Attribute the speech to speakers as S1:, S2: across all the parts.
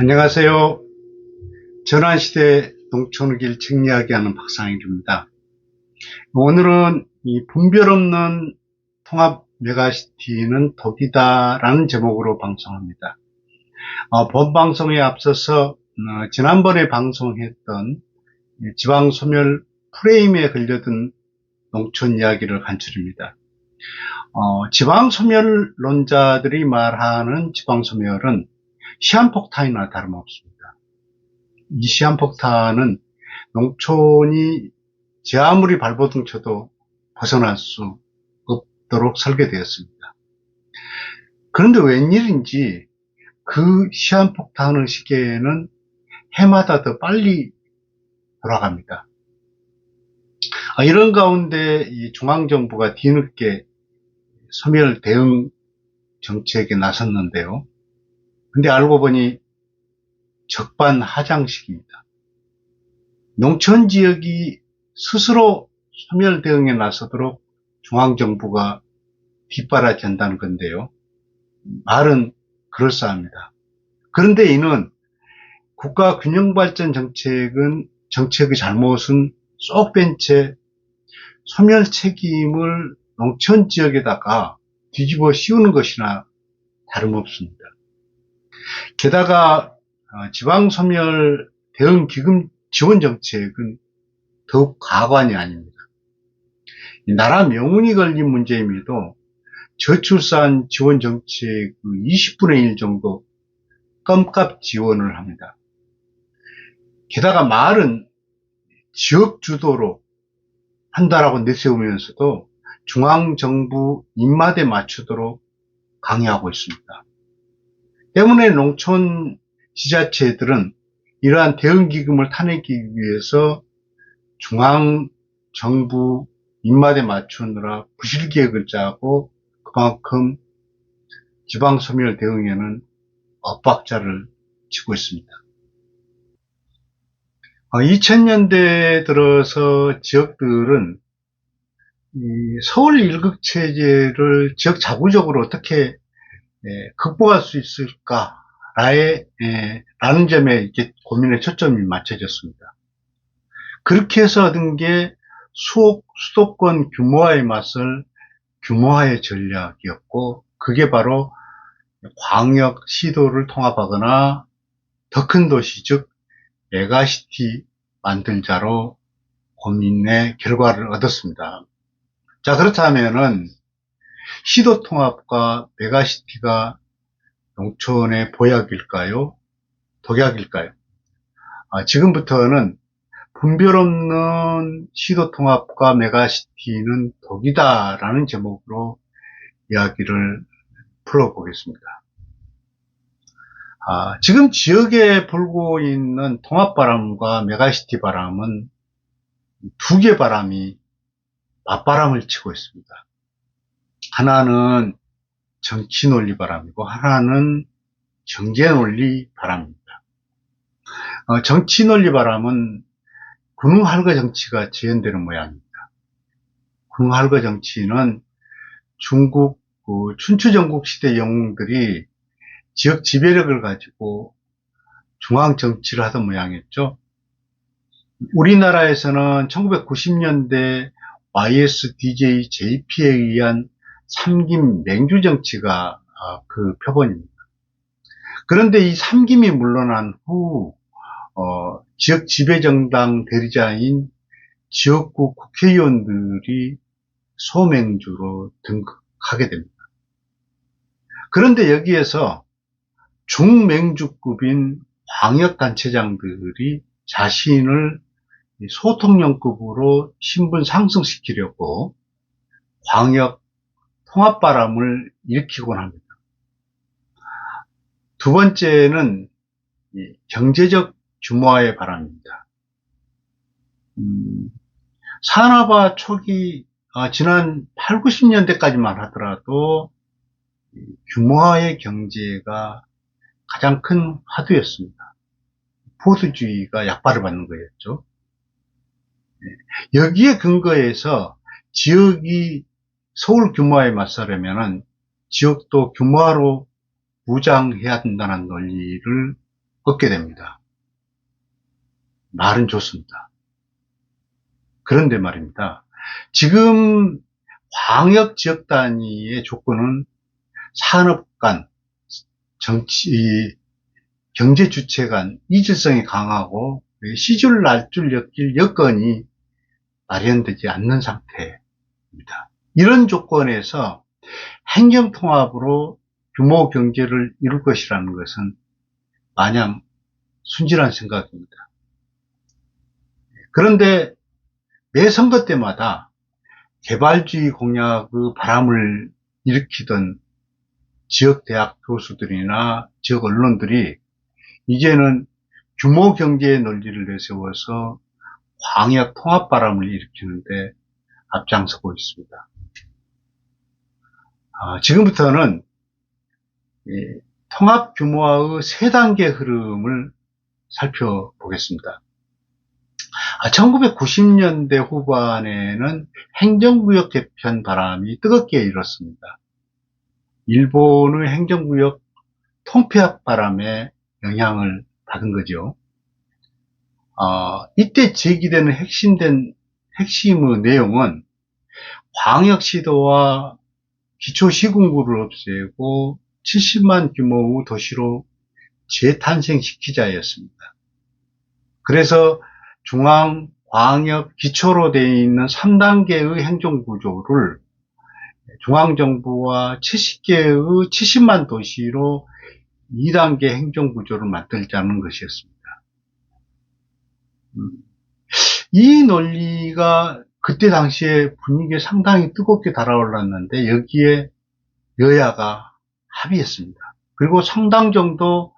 S1: 안녕하세요. 전환시대 농촌의 책 이야기하는 박상일입니다. 오늘은 이 분별 없는 통합 메가시티는 덕이다 라는 제목으로 방송합니다. 본 방송에 앞서서 지난번에 방송했던 지방소멸 프레임에 걸려든 농촌 이야기를 간추립니다. 지방소멸론자들이 말하는 지방소멸은 시한폭탄이나 다름없습니다. 이 시한폭탄은 농촌이 제 아무리 발버둥 쳐도 벗어날 수 없도록 설계되었습니다. 그런데 웬일인지 그 시한폭탄의 시계는 해마다 더 빨리 돌아갑니다. 이런 가운데 이 중앙정부가 뒤늦게 소멸 대응 정책에 나섰는데요. 근데 알고 보니 적반하장식입니다. 농촌 지역이 스스로 소멸 대응에 나서도록 중앙정부가 뒷바라진다는 건데요. 말은 그럴싸합니다. 그런데 이는 국가균형발전 정책의 잘못은 쏙 뺀 채 소멸 책임을 농촌 지역에다가 뒤집어 씌우는 것이나 다름없습니다. 게다가 지방소멸 대응기금 지원 정책은 더욱 가관이 아닙니다. 나라 명운이 걸린 문제임에도 저출산 지원 정책의 20분의 1 정도 껌값 지원을 합니다. 게다가 말은 지역 주도로 한다라고 내세우면서도 중앙정부 입맛에 맞추도록 강요하고 있습니다. 때문에 농촌 지자체들은 이러한 대응기금을 타내기 위해서 중앙정부 입맛에 맞추느라 부실계획을 짜고 그만큼 지방소멸 대응에는 엇박자를 치고 있습니다. 2000년대 들어서 지역들은 이 서울 일극체제를 지역 자구적으로 어떻게 극복할 수 있을까 라는 점에 이렇게 고민의 초점이 맞춰졌습니다. 그렇게 해서 얻은 게 수도권 규모화의 맛을 규모화의 전략이었고, 그게 바로 광역 시도를 통합하거나 더 큰 도시, 즉 메가시티 만들자로 고민의 결과를 얻었습니다. 자, 그렇다면은 시도 통합과 메가시티가 농촌의 보약일까요? 독약일까요? 지금부터는 분별 없는 시도 통합과 메가시티는 독이다 라는 제목으로 이야기를 풀어보겠습니다. 지금 지역에 불고 있는 통합바람과 메가시티 바람은 두 개의 바람이 맞바람을 치고 있습니다. 하나는 정치 논리 바람이고 하나는 경제 논리 바람입니다. 정치 논리 바람은 군웅할거 정치가 지연되는 모양입니다. 군웅할거 정치는 중국 춘추전국 시대 영웅들이 지역 지배력을 가지고 중앙 정치를 하던 모양이었죠. 우리나라에서는 1990년대 YSDJ JP에 의한 삼김 맹주 정치가 그 표본입니다. 그런데 이 삼김이 물러난 후 지역 지배정당 대리자인 지역구 국회의원들이 소맹주로 등극하게 됩니다. 그런데 여기에서 중맹주급인 광역단체장들이 자신을 소통령급으로 신분 상승시키려고 광역 통합바람을 일으키곤 합니다. 두 번째는 경제적 규모화의 바람입니다. 산업화 초기 지난 8, 90년대까지만 하더라도 규모화의 경제가 가장 큰 화두였습니다. 보수주의가 약발을 받는 거였죠. 여기에 근거해서 지역이 서울 규모화에 맞서려면 지역도 규모화로 무장해야 된다는 논리를 얻게 됩니다. 말은 좋습니다. 그런데 말입니다. 지금 광역 지역 단위의 조건은 산업 간, 정치, 경제 주체 간 이질성이 강하고 시줄 날줄 엮일 여건이 마련되지 않는 상태입니다. 이런 조건에서 행정통합으로 규모 경제를 이룰 것이라는 것은 마냥 순진한 생각입니다. 그런데 매 선거 때마다 개발주의 공약의 바람을 일으키던 지역 대학 교수들이나 지역 언론들이 이제는 규모 경제의 논리를 내세워서 광역 통합 바람을 일으키는데 앞장서고 있습니다. 지금부터는 통합 규모화의 세 단계 흐름을 살펴보겠습니다. 1990년대 후반에는 행정구역 개편 바람이 뜨겁게 일었습니다. 일본의 행정구역 통폐합 바람에 영향을 받은 거죠. 이때 제기되는 핵심의 내용은 광역시도와 기초시군구를 없애고 70만 규모의 도시로 재탄생시키자였습니다. 그래서 중앙, 광역, 기초로 되어 있는 3단계의 행정구조를 중앙정부와 70개의 70만 도시로 2단계 행정구조를 만들자는 것이었습니다. 이 논리가 그때 당시에 분위기에 상당히 뜨겁게 달아올랐는데 여기에 여야가 합의했습니다. 그리고 상당 정도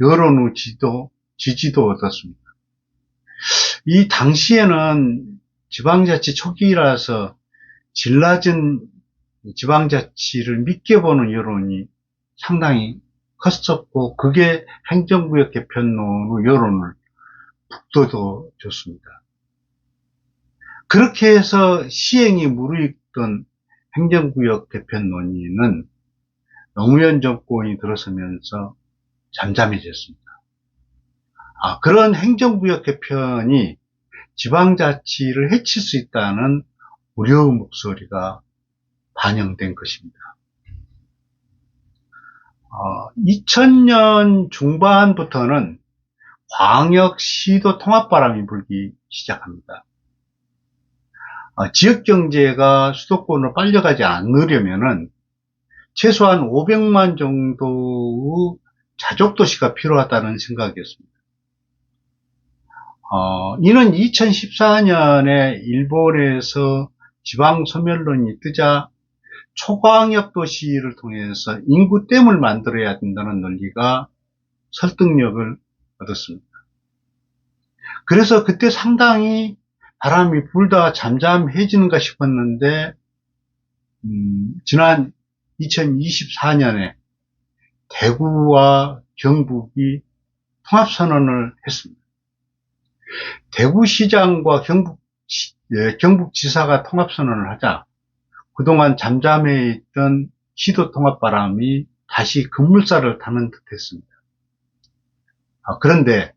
S1: 여론의 지지도 얻었습니다. 이 당시에는 지방자치 초기라서 질 낮은 지방자치를 믿게 보는 여론이 상당히 컸었고 그게 행정구역 개편론의 여론을 북돋워줬습니다. 그렇게 해서 시행이 무르익던 행정구역 개편 논의는 노무현 정권이 들어서면서 잠잠해졌습니다. 그런 행정구역 개편이 지방자치를 해칠 수 있다는 우려의 목소리가 반영된 것입니다. 2000년 중반부터는 광역시도 통합바람이 불기 시작합니다. 지역경제가 수도권으로 빨려가지 않으려면은 최소한 500만 정도의 자족도시가 필요하다는 생각이었습니다. 이는 2014년에 일본에서 지방소멸론이 뜨자 초광역 도시를 통해서 인구댐을 만들어야 된다는 논리가 설득력을 얻었습니다. 그래서 그때 상당히 바람이 불다 잠잠해지는가 싶었는데 지난 2024년에 대구와 경북이 통합선언을 했습니다. 대구시장과 경북지사가 통합선언을 하자 그동안 잠잠해 있던 시도 통합 바람이 다시 급물살을 타는 듯 했습니다. 그런데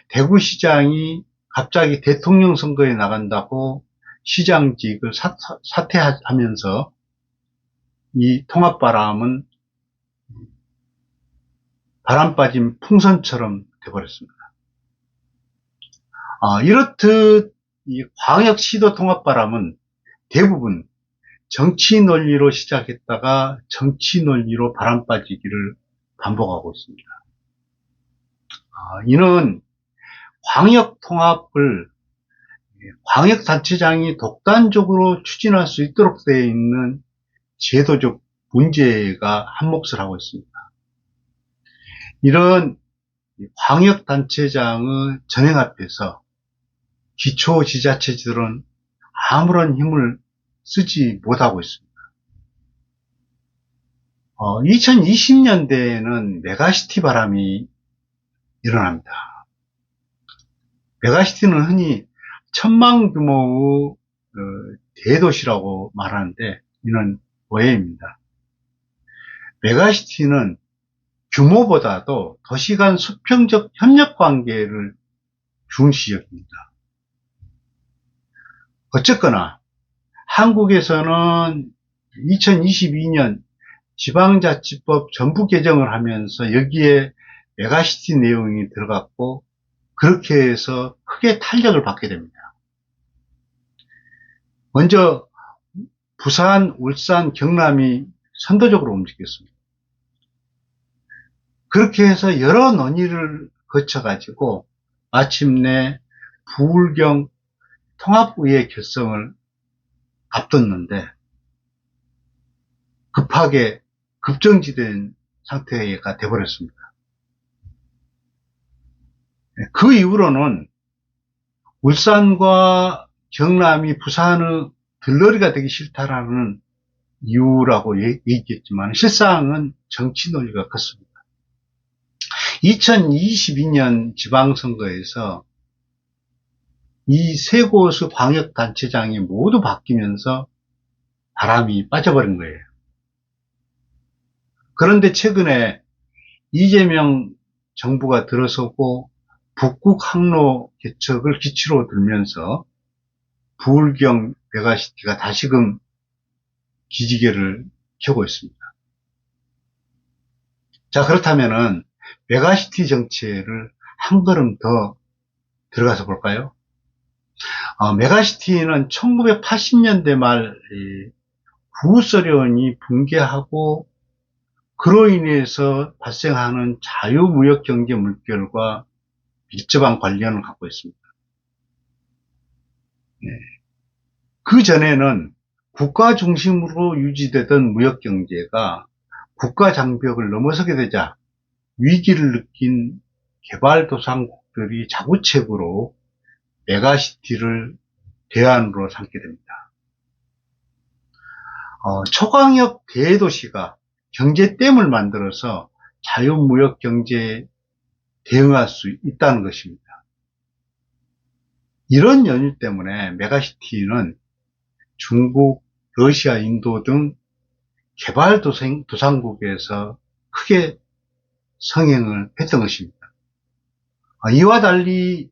S1: 대구시장이 갑자기 대통령 선거에 나간다고 시장직을 사퇴하면서 이 통합 바람은 바람 빠진 풍선처럼 되어버렸습니다. 이렇듯 이 광역시도 통합 바람은 대부분 정치 논리로 시작했다가 정치 논리로 바람 빠지기를 반복하고 있습니다. 이는 광역 통합을 광역단체장이 독단적으로 추진할 수 있도록 되어 있는 제도적 문제가 한몫을 하고 있습니다. 이런 광역단체장의 전행 앞에서 기초지자체들은 아무런 힘을 쓰지 못하고 있습니다. 2020년대에는 메가시티 바람이 일어납니다. 메가시티는 흔히 천만 규모의 대도시라고 말하는데 이는 오해입니다. 메가시티는 규모보다도 도시 간 수평적 협력 관계를 중시 여깁니다. 어쨌거나 한국에서는 2022년 지방자치법 전부 개정을 하면서 여기에 메가시티 내용이 들어갔고, 그렇게 해서 크게 탄력을 받게 됩니다. 먼저 부산, 울산, 경남이 선도적으로 움직였습니다. 그렇게 해서 여러 논의를 거쳐가지고 마침내 부울경 통합의회 결성을 앞뒀는데 급하게 급정지된 상태가 돼버렸습니다. 그 이후로는 울산과 경남이 부산의 들러리가 되기 싫다라는 이유라고 얘기했지만 실상은 정치 논리가 컸습니다. 2022년 지방선거에서 이 세 곳의 광역단체장이 모두 바뀌면서 바람이 빠져버린 거예요. 그런데 최근에 이재명 정부가 들어서고 북극 항로 개척을 기치로 들면서 부울경 메가시티가 다시금 기지개를 켜고 있습니다. 자, 그렇다면은 메가시티 정체를 한 걸음 더 들어가서 볼까요? 메가시티는 1980년대 말 구소련이 붕괴하고 그로 인해서 발생하는 자유무역경제 물결과 밀접한 관련을 갖고 있습니다. 그 전에는 국가 중심으로 유지되던 무역경제가 국가 장벽을 넘어서게 되자 위기를 느낀 개발도상국들이 자구책으로 메가시티를 대안으로 삼게 됩니다. 초광역 대도시가 경제댐을 만들어서 자유무역 경제에 대응할 수 있다는 것입니다. 이런 연유 때문에 메가시티는 중국, 러시아, 인도 등 개발도상국에서 크게 성행을 했던 것입니다. 이와 달리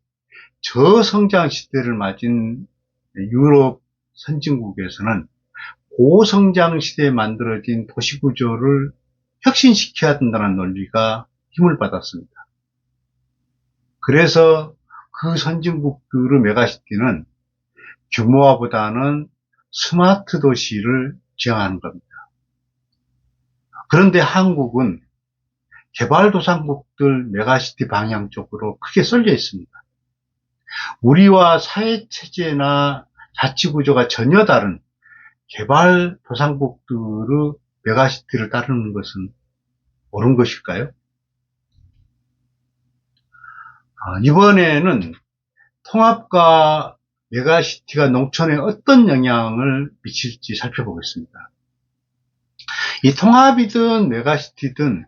S1: 저성장 시대를 맞은 유럽 선진국에서는 고성장 시대에 만들어진 도시구조를 혁신시켜야 된다는 논리가 힘을 받았습니다. 그래서 그 선진국들의 메가시티는 규모화보다는 스마트 도시를 지향하는 겁니다. 그런데 한국은 개발도상국들 메가시티 방향 쪽으로 크게 쏠려 있습니다. 우리와 사회체제나 자치구조가 전혀 다른 개발도상국들의 메가시티를 따르는 것은 옳은 것일까요? 이번에는 통합과 메가시티가 농촌에 어떤 영향을 미칠지 살펴보겠습니다. 이 통합이든 메가시티든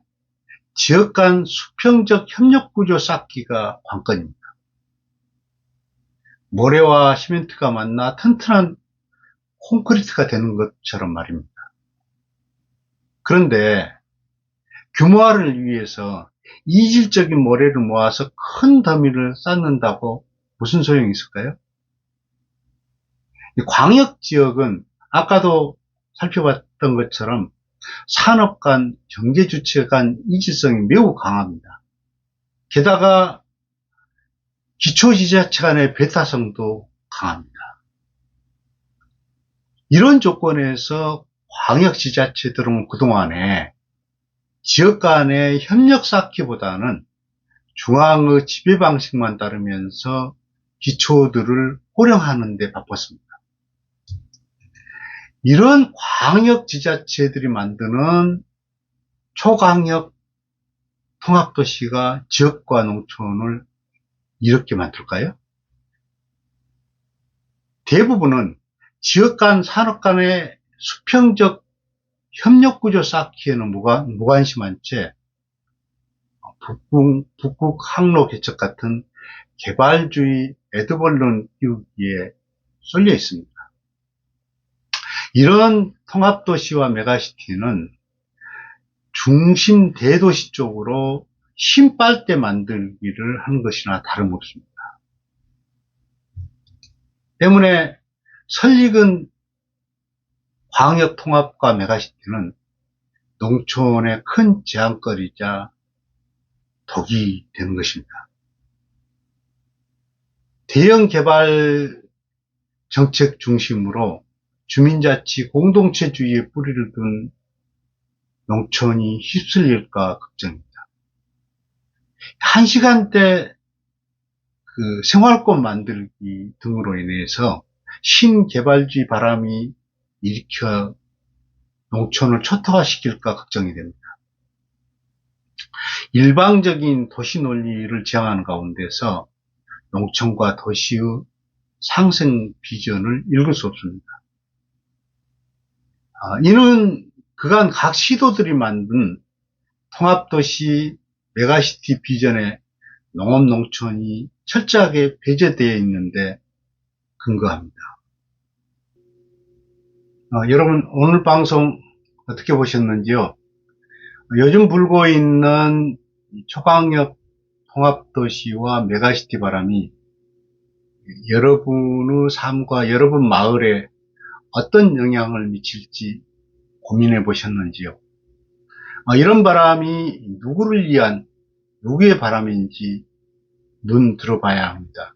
S1: 지역 간 수평적 협력구조 쌓기가 관건입니다. 모래와 시멘트가 만나 튼튼한 콘크리트가 되는 것처럼 말입니다. 그런데 규모화를 위해서 이질적인 모래를 모아서 큰 더미를 쌓는다고 무슨 소용이 있을까요? 광역지역은 아까도 살펴봤던 것처럼 산업 간, 경제주체 간 이질성이 매우 강합니다. 게다가 기초지자체 간의 배타성도 강합니다. 이런 조건에서 광역지자체들은 그동안에 지역 간의 협력 쌓기보다는 중앙의 지배 방식만 따르면서 기초들을 호령하는 데 바빴습니다. 이런 광역지자체들이 만드는 초광역 통합도시가 지역과 농촌을 이렇게 만들까요? 대부분은 지역 간 산업 간의 수평적 협력구조 쌓기에는 무관심한 채 북극 항로 개척 같은 개발주의 에드벌룬 띄우기에 쏠려 있습니다. 이런 통합도시와 메가시티는 중심 대도시 쪽으로 신빨대 만들기를 하는 것이나 다름없습니다. 때문에 설익은 광역통합과 메가시티는 농촌의 큰 재앙거리자 독이 되는 것입니다. 대형 개발 정책 중심으로 주민자치 공동체주의에 뿌리를 둔 농촌이 휩쓸릴까 걱정입니다. 한 시간대 생활권 만들기 등으로 인해서 신개발주의 바람이 일으켜 농촌을 초토화시킬까 걱정이 됩니다. 일방적인 도시 논리를 지향하는 가운데서 농촌과 도시의 상생 비전을 읽을 수 없습니다. 이는 그간 각 시도들이 만든 통합도시 메가시티 비전에 농업농촌이 철저하게 배제되어 있는데 근거합니다. 여러분 오늘 방송 어떻게 보셨는지요? 요즘 불고 있는 초강력 통합도시와 메가시티 바람이 여러분의 삶과 여러분 마을에 어떤 영향을 미칠지 고민해 보셨는지요? 이런 바람이 누구를 위한 누구의 바람인지 눈 들어봐야 합니다.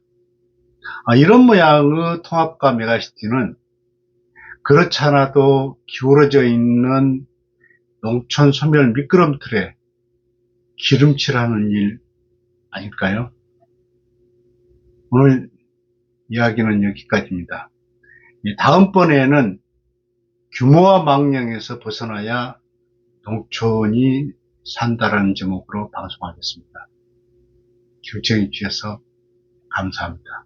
S1: 이런 모양의 통합과 메가시티는 그렇지 않아도 기울어져 있는 농촌 소멸 미끄럼틀에 기름칠하는 일 아닐까요? 오늘 이야기는 여기까지입니다. 다음번에는 규모와 망령에서 벗어나야 농촌이 산다라는 제목으로 방송하겠습니다. 경청해 주셔서 감사합니다.